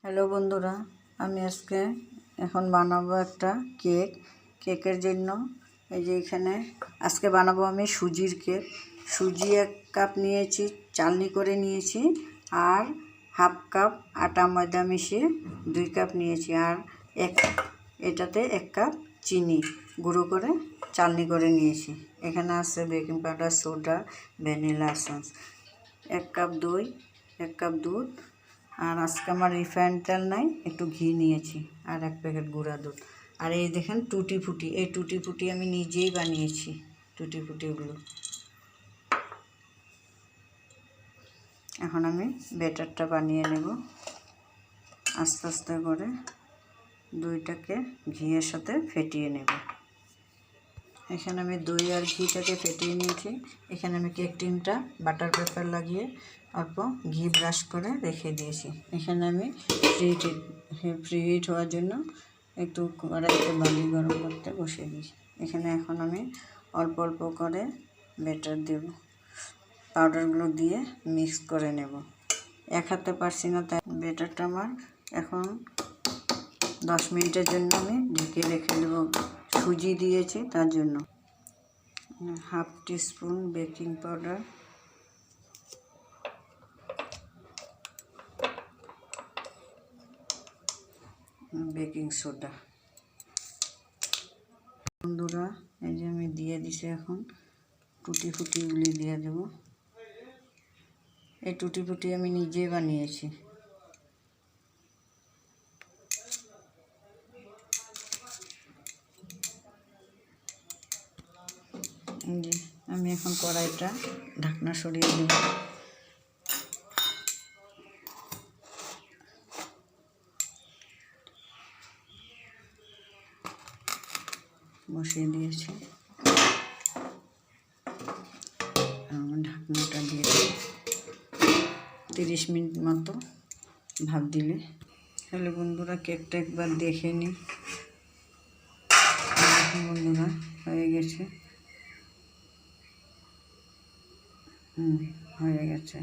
Hello বন্ধুরা, আমি আজকে এখন বানাবো একটা কেকের জন্য। এই যে এখানে আজকে বানাবো আমি সুজির কেক। সুজি 1 কাপ নিয়েছি, চালনি করে নিয়েছি, আর হাফ কাপ আটা ময়দা মিশিয়ে 2 কাপ নিয়েছি, আর এটাতে 1 কাপ চিনি গুঁড়ো করে চালনি করে নিয়েছি। এখানে আছে baking powder, soda, vanilla essence, 1 cup দই, 1 কাপ দুধ, আর আজকে আমার রিফাইন্ড তেল নাই, একটু ঘি নিয়েছি, আর 1 প্যাকেট গুঁড়া দুধ। আর এই দেখেন টুটি ফুটি, এই টুটি ফুটি আমি নিজেই বানিয়েছি। টুটি ফুটিগুলো এখন আমি ব্যাটারটা বানিয়ে নেব আস্তে আস্তে করে। দইটাকে ঘিয়ের সাথে ফেটিয়ে নেব। এখানে আমি দই আর ঘিটাকে ফেটিয়ে নিয়েছি। এখানে আমি কেক টিনটা বাটার পেপার লাগিয়ে অল্প ঘি ব্রাশ করে রেখে দিয়েছি। এখানে আমি প্রি হিট হওয়ার জন্য একটু কড়াইতে বালি গরম করতে বসিয়ে দিয়েছি। এখানে এখন আমি অল্প অল্প করে ব্যাটার দেব, পাউডারগুলো দিয়ে মিক্স করে নেব। এক হাতে পারছি না, তাই ব্যাটারটা আমার এখন 10 মিনিটের জন্য আমি ঢেকে রেখে দেবো। সুজি দিয়েছি তার জন্য। Half teaspoon baking powder, baking soda. বন্ধুরা, এই যে আমি দিয়ে দিছি। এখন টুটি ফুটিগুলি দিয়ে দেব। এই টুটি ফুটি আমি নিজে বানিয়েছি। আমি এখন কড়াইটা ঢাকনা সরিয়ে দেব। বসিয়ে দিয়েছি, ঢাকনাটা দিয়ে 30 মিনিট মতো ভাপ দিলে। হ্যালো বন্ধুরা, কেকটা একবার দেখে নিই। বন্ধুরা, হয়ে গেছে। হয়ে গেছে।